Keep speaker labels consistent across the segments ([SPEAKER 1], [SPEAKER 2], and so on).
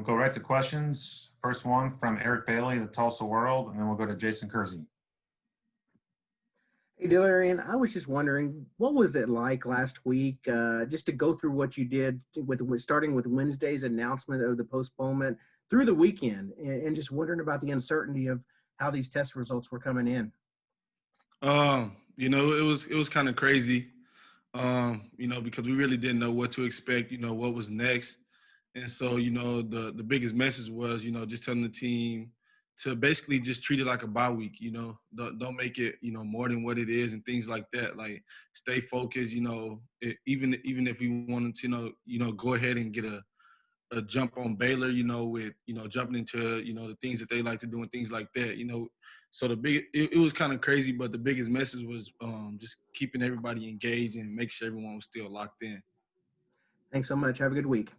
[SPEAKER 1] go right to questions. First one from Eric Bailey, the Tulsa World, and then we'll go to Jason Kersey.
[SPEAKER 2] Hey, Delarrin, I was just wondering, what was it like last week, just to go through what you did with starting with Wednesday's announcement of the postponement through the weekend, and just wondering about the uncertainty of how these test results were coming in.
[SPEAKER 3] It was kind of crazy, because we really didn't know what to expect, what was next. And so, the biggest message was, just telling the team to basically just treat it like a bye week, don't make it, more than what it is and things like that. Like, stay focused, even if we wanted to, go ahead and get a jump on Baylor, with, jumping into, the things that they like to do and things like that, So it was kind of crazy, but the biggest message was just keeping everybody engaged and make sure everyone was still locked in.
[SPEAKER 2] Thanks so much. Have a good week.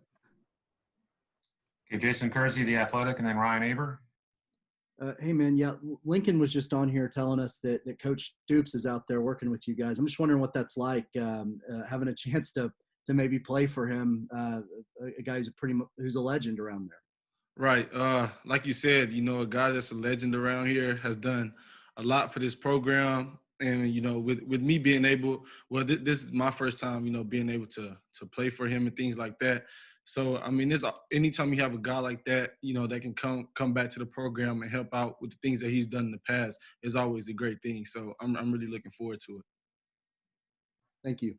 [SPEAKER 1] Okay, Jason Kersey, The Athletic, and then Ryan Aber.
[SPEAKER 4] Hey, man. Yeah, Lincoln was just on here telling us that Coach Stoops is out there working with you guys. I'm just wondering what that's like, having a chance to maybe play for him, a guy who's a legend around there.
[SPEAKER 3] Right. Like you said, a guy that's a legend around here has done a lot for this program. And, with me being able, this is my first time, being able to play for him and things like that. So, I mean, anytime you have a guy like that, that can come back to the program and help out with the things that he's done in the past is always a great thing. So I'm really looking forward to it.
[SPEAKER 4] Thank you.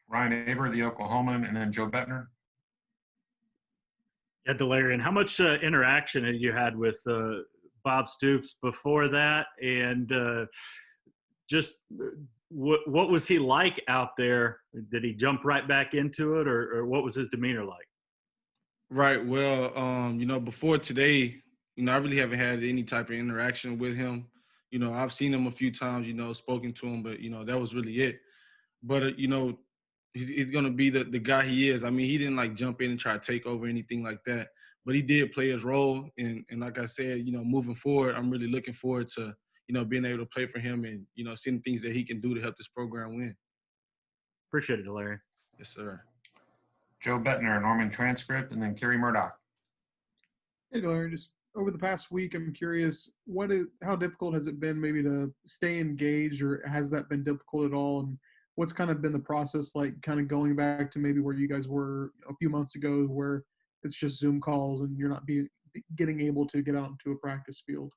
[SPEAKER 1] Ryan Aber, The Oklahoman, and then Joe Bettner.
[SPEAKER 5] Yeah, Delarrin, how much interaction had you had with Bob Stoops before that? And what was he like out there? Did he jump right back into it, or what was his demeanor like?
[SPEAKER 3] Right. Well, before today, I really haven't had any type of interaction with him. I've seen him a few times, spoken to him, but, that was really it. But, he's going to be the guy he is. I mean, he didn't, like, jump in and try to take over anything like that. But he did play his role. And like I said, moving forward, I'm really looking forward to, being able to play for him and, seeing things that he can do to help this program win.
[SPEAKER 5] Appreciate it, Delarrin.
[SPEAKER 3] Yes, sir.
[SPEAKER 1] Joe Bettner, Norman Transcript, and then Kerry Murdoch.
[SPEAKER 6] Hey, Delarrin, just over the past week, I'm curious, how difficult has it been maybe to stay engaged, or has that been difficult at all? And what's kind of been the process like, kind of going back to maybe where you guys were a few months ago, where it's just Zoom calls and you're not getting able to get out into a practice field?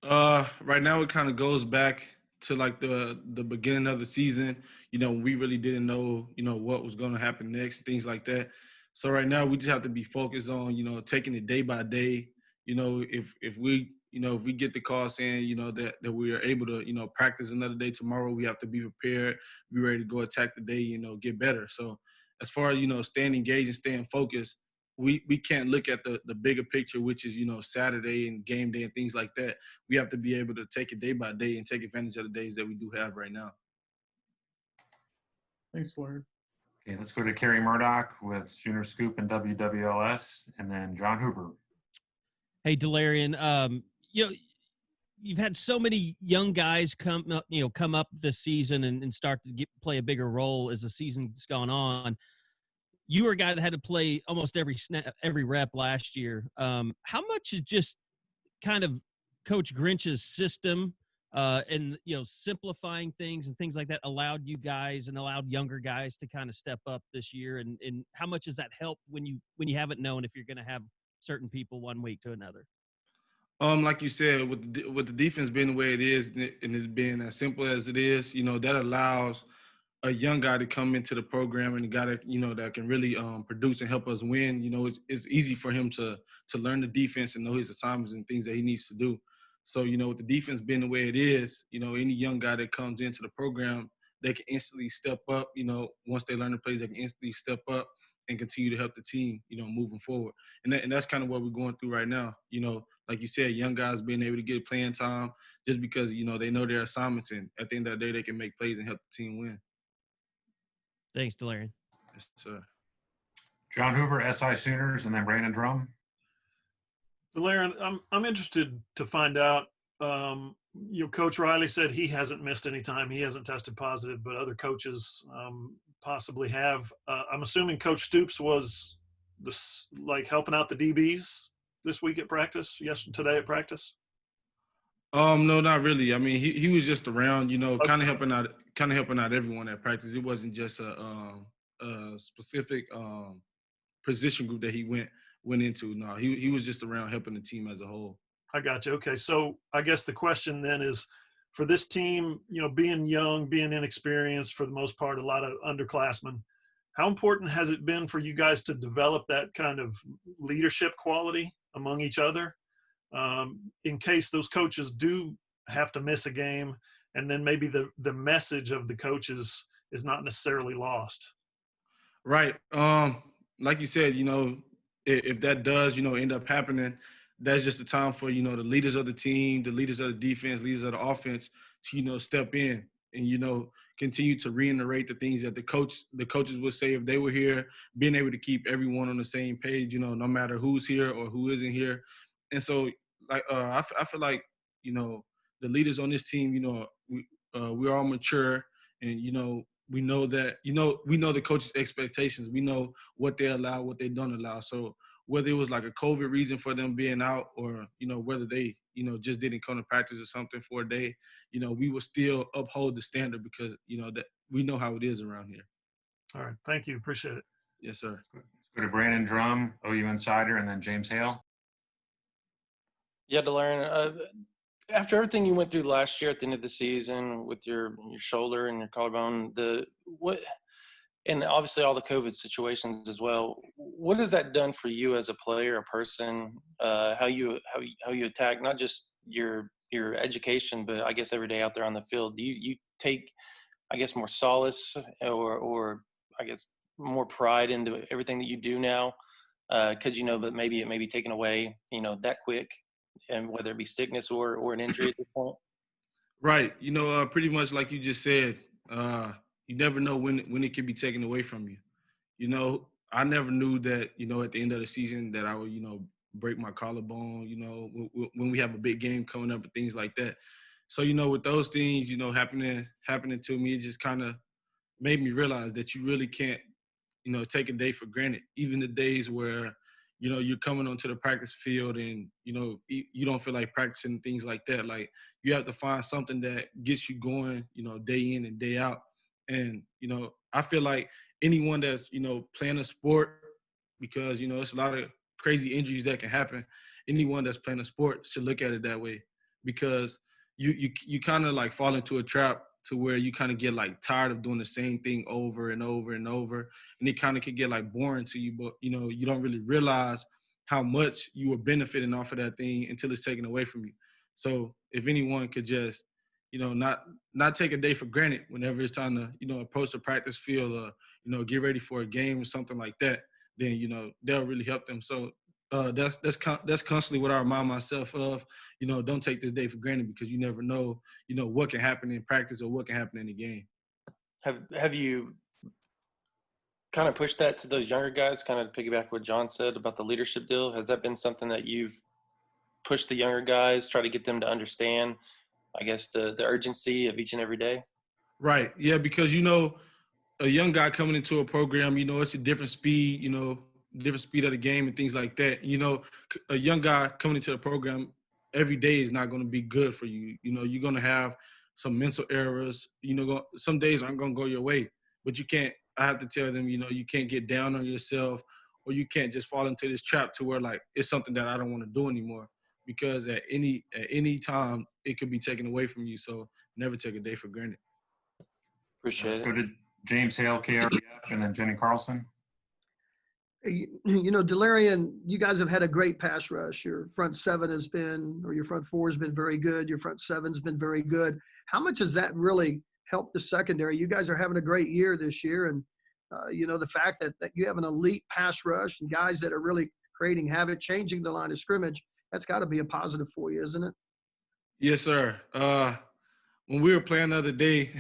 [SPEAKER 3] Right now it kind of goes back to like the beginning of the season, when we really didn't know, what was going to happen next, things like that. So right now we just have to be focused on, taking it day by day. If we get the call saying, that we are able to, practice another day tomorrow, we have to be prepared, be ready to go attack the day, get better. So as far as, staying engaged and staying focused, we can't look at the bigger picture, which is, Saturday and game day and things like that. We have to be able to take it day by day and take advantage of the days that we do have right now.
[SPEAKER 6] Thanks, Larry.
[SPEAKER 1] Okay, let's go to Kerry Murdoch with Sooner Scoop and WWLS, and then John Hoover.
[SPEAKER 7] Hey, Delarrin, you've had so many young guys come up this season and start to play a bigger role as the season's gone on. You were a guy that had to play almost every snap, every rep last year. How much is just kind of Coach Grinch's system and simplifying things and things like that allowed you guys and allowed younger guys to kind of step up this year? And how much has that helped when you haven't known if you're going to have certain people one week to another?
[SPEAKER 3] Like you said, with the defense being the way it is and it's being as simple as it is, that allows a young guy to come into the program and a guy that, that can really produce and help us win. It's easy for him to learn the defense and know his assignments and things that he needs to do. So, with the defense being the way it is, any young guy that comes into the program, they can instantly step up. Once they learn the plays, they can instantly step up and continue to help the team, moving forward. And that's kind of what we're going through right now. Like you said, young guys being able to get playing time just because, they know their assignments, and at the end of the day, they can make plays and help the team win.
[SPEAKER 7] Thanks, Delarrin.
[SPEAKER 3] Yes, sir.
[SPEAKER 1] John Hoover, SI Sooners, and then Brandon Drum.
[SPEAKER 8] Delarrin, I'm interested to find out. Coach Riley said he hasn't missed any time. He hasn't tested positive, but other coaches possibly have. I'm assuming Coach Stoops was this, like helping out the DBs this week at practice? Today at practice?
[SPEAKER 3] No, not really. I mean, he was just around,
[SPEAKER 8] Okay.
[SPEAKER 3] kind of helping out everyone at practice. It wasn't just a specific position group that he went into. No, he was just around helping the team as a whole.
[SPEAKER 8] I got you. Okay. So I guess the question then is, for this team, being young, being inexperienced for the most part, a lot of underclassmen, how important has it been for you guys to develop that kind of leadership quality among each other, in case those coaches do have to miss a game, and then maybe the message of the coaches is not necessarily lost?
[SPEAKER 3] Right. Like you said, if that does, end up happening, that's just the time for, the leaders of the team, the leaders of the defense, leaders of the offense to, step in and, continue to reiterate the things that the coaches would say if they were here, being able to keep everyone on the same page, no matter who's here or who isn't here. And so, like, I feel like, the leaders on this team, we're all mature, and, we know that, we know the coaches' expectations. We know what they allow, what they don't allow. So whether it was like a COVID reason for them being out, or, whether they, just didn't come to practice or something for a day, we will still uphold the standard because, that we know how it is around here.
[SPEAKER 8] All right. Thank you. Appreciate it.
[SPEAKER 3] Yes, sir.
[SPEAKER 1] Let's go to Brandon Drum, OU Insider, and then James Hale.
[SPEAKER 9] Yeah, Delarrin, after everything you went through last year at the end of the season with your shoulder and your collarbone, and obviously all the COVID situations as well, what has that done for you as a player, a person, how you attack not just your education, but I guess every day out there on the field? Do you take, I guess, more solace or I guess more pride into everything that you do now? Because but maybe it may be taken away, that quick, and whether it be sickness or an injury at this point.
[SPEAKER 3] Right. Pretty much like you just said, you never know when it can be taken away from you. I never knew that, at the end of the season that I would, break my collarbone, when we have a big game coming up and things like that. So, with those things, happening to me, it just kind of made me realize that you really can't, take a day for granted. Even the days where, you're coming onto the practice field and, you don't feel like practicing and things like that. Like, you have to find something that gets you going, day in and day out. And, I feel like anyone that's, playing a sport, because, it's a lot of crazy injuries that can happen. Anyone that's playing a sport should look at it that way, because you kind of like fall into a trap to where you kind of get like tired of doing the same thing over and over and over. And it kind of can get like boring to you, but, you don't really realize how much you were benefiting off of that thing until it's taken away from you. So if anyone could just, not take a day for granted whenever it's time to, approach the practice field or, get ready for a game or something like that, then, they'll really help them. So that's constantly what I remind myself of. Don't take this day for granted, because you never know, what can happen in practice or what can happen in the game.
[SPEAKER 9] Have you kind of pushed that to those younger guys, kind of to piggyback what John said about the leadership deal? Has that been something that you've pushed the younger guys, try to get them to understand, I guess, the urgency of each and every day?
[SPEAKER 3] Right. Yeah, because, a young guy coming into a program, it's a different speed, different speed of the game and things like that. A young guy coming into the program every day is not going to be good for you. You're going to have some mental errors. Some days aren't going to go your way, but I have to tell them, you can't get down on yourself, or you can't just fall into this trap to where like it's something that I don't want to do anymore, because at any time it could be taken away from you. So never take a day for granted.
[SPEAKER 9] Appreciate
[SPEAKER 1] Let's
[SPEAKER 9] it.
[SPEAKER 1] go to James Hale, KREF, and then Jenny Carlson.
[SPEAKER 10] Delarrin, you guys have had a great pass rush. Your front seven has been, or your front four has been very good. Your front seven's been very good. How much has that really helped the secondary? You guys are having a great year this year. And, the fact that you have an elite pass rush and guys that are really creating havoc, changing the line of scrimmage, that's got to be a positive for you, isn't it?
[SPEAKER 3] Yes, sir. When we were playing the other day,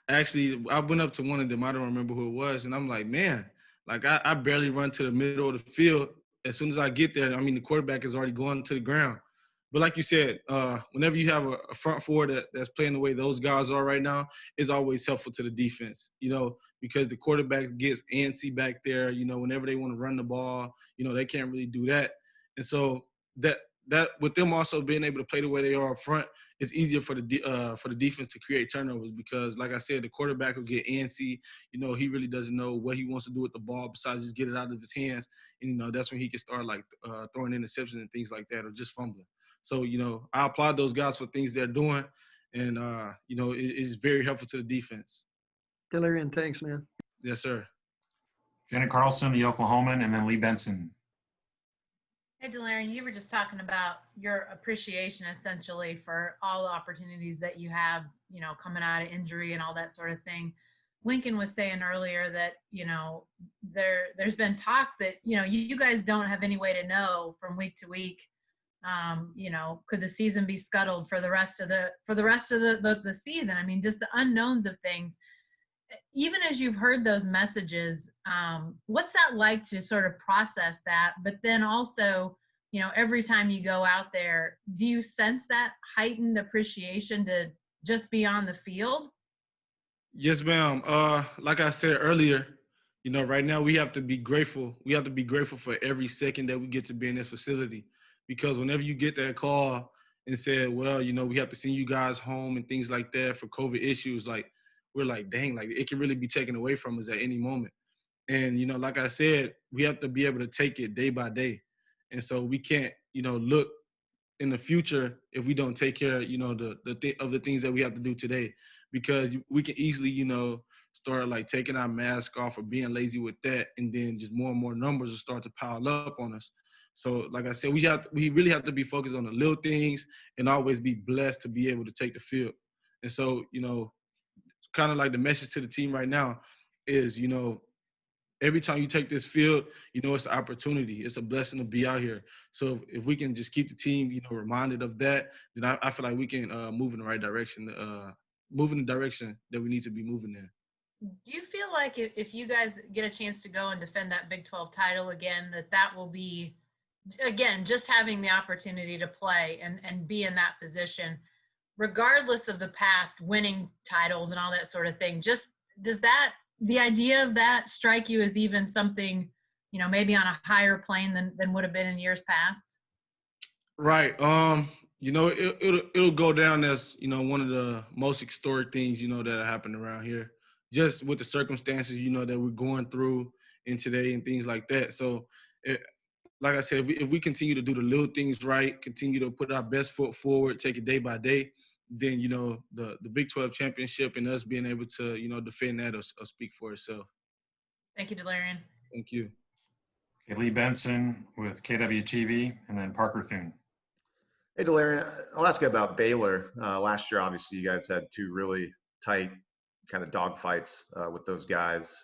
[SPEAKER 3] actually, I went up to one of them. I don't remember who it was. And I'm like, man, like I barely run to the middle of the field. As soon as I get there, I mean, the quarterback is already going to the ground. But like you said, whenever you have a front four that's playing the way those guys are right now, it's always helpful to the defense, because the quarterback gets antsy back there, whenever they want to run the ball, they can't really do that. And so that with them also being able to play the way they are up front, it's easier for the defense to create turnovers because, like I said, the quarterback will get antsy. He really doesn't know what he wants to do with the ball besides just get it out of his hands. And, that's when he can start, throwing interceptions and things like that or just fumbling. So, I applaud those guys for things they're doing. And, it's very helpful to the defense.
[SPEAKER 10] Delarrin, thanks, man.
[SPEAKER 3] Yes, sir.
[SPEAKER 1] Jenna Carlson, the Oklahoman, and then Lee Benson.
[SPEAKER 11] Hey, Delarrin, you were just talking about your appreciation essentially for all the opportunities that you have, coming out of injury and all that sort of thing. Lincoln was saying earlier that, there's been talk that, you guys don't have any way to know from week to week, could the season be scuttled for the rest of the season? I mean, just the unknowns of things. Even as you've heard those messages, what's that like to sort of process that? But then also, every time you go out there, do you sense that heightened appreciation to just be on the field?
[SPEAKER 3] Yes, ma'am. Like I said earlier, right now we have to be grateful. We have to be grateful for every second that we get to be in this facility. Because whenever you get that call and said, well, we have to send you guys home and things like that for COVID issues, we're like, dang, it can really be taken away from us at any moment. And, like I said, we have to be able to take it day by day. And so we can't, look in the future if we don't take care, of the things that we have to do today. Because we can easily, start taking our mask off or being lazy with that. And then just more and more numbers will start to pile up on us. So, like I said, we really have to be focused on the little things and always be blessed to be able to take the field. And so, kind of like the message to the team right now is, every time you take this field, it's an opportunity. It's a blessing to be out here. So if we can just keep the team, reminded of that, then I feel like we can move in the right direction, move in the direction that we need to be moving in.
[SPEAKER 11] Do you feel like if you guys get a chance to go and defend that Big 12 title again, that will be, again, just having the opportunity to play and be in that position, regardless of the past winning titles and all that sort of thing, just does the idea of that strike you as even something, maybe on a higher plane than would have been in years past?
[SPEAKER 3] Right. It'll go down as, one of the most historic things, that happened around here, just with the circumstances, that we're going through in today and things like that. So like I said, if we continue to do the little things right, continue to put our best foot forward, take it day by day, then, the Big 12 championship and us being able to, defend that will speak for itself.
[SPEAKER 11] Thank you, Delarrin.
[SPEAKER 3] Thank you.
[SPEAKER 1] Okay, Lee Benson with KWTV, and then Parker Thune.
[SPEAKER 12] Hey, Delarrin, I'll ask you about Baylor. Last year, obviously, you guys had two really tight kind of dogfights with those guys.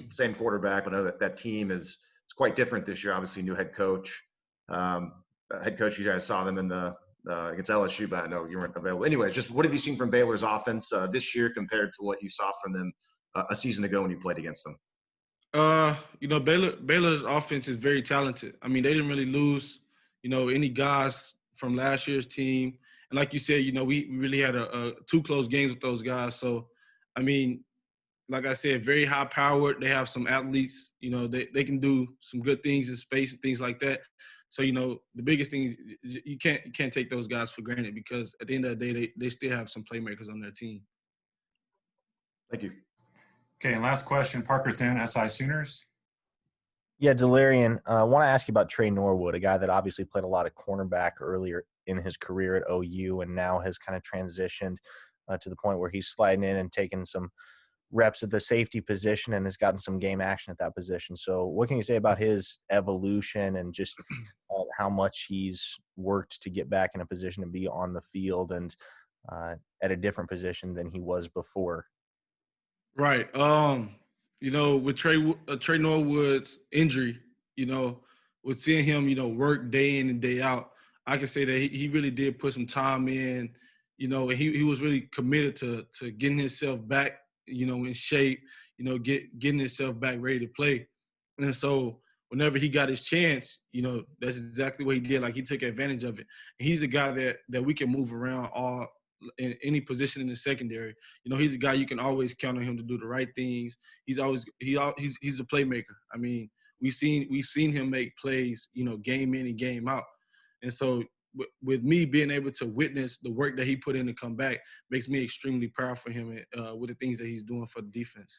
[SPEAKER 12] Same quarterback, but I know that team is quite different this year. Obviously, new head coach. Head coach, you guys saw them in the against LSU, but I know you weren't available. Anyways, just what have you seen from Baylor's offense this year compared to what you saw from them a season ago when you played against them?
[SPEAKER 3] Baylor's offense is very talented. I mean, they didn't really lose, any guys from last year's team. And like you said, we really had two close games with those guys. So, I mean, like I said, very high powered. They have some athletes, they can do some good things in space and things like that. So, the biggest thing is you can't take those guys for granted because at the end of the day, they still have some playmakers on their team.
[SPEAKER 12] Thank you.
[SPEAKER 1] Okay, and last question, Parker Thune, SI Sooners.
[SPEAKER 13] Yeah, Delarrin, I want to ask you about Trey Norwood, a guy that obviously played a lot of cornerback earlier in his career at OU and now has kind of transitioned to the point where he's sliding in and taking some reps at the safety position and has gotten some game action at that position. So what can you say about his evolution and just how much he's worked to get back in a position to be on the field and at a different position than he was before?
[SPEAKER 3] Right. With Trey Norwood's injury, with seeing him, work day in and day out, I can say that he really did put some time in, and he was really committed to getting himself back, in shape, getting himself back ready to play. And so whenever he got his chance, you know, that's exactly what he did. Like, he took advantage of it. And he's a guy that we can move around all in any position in the secondary. You know, he's a guy you can always count on him to do the right things. He's a playmaker. I mean, we've seen him make plays, you know, game in and game out. And so with me being able to witness the work that he put in to come back makes me extremely proud for him with the things that he's doing for the defense.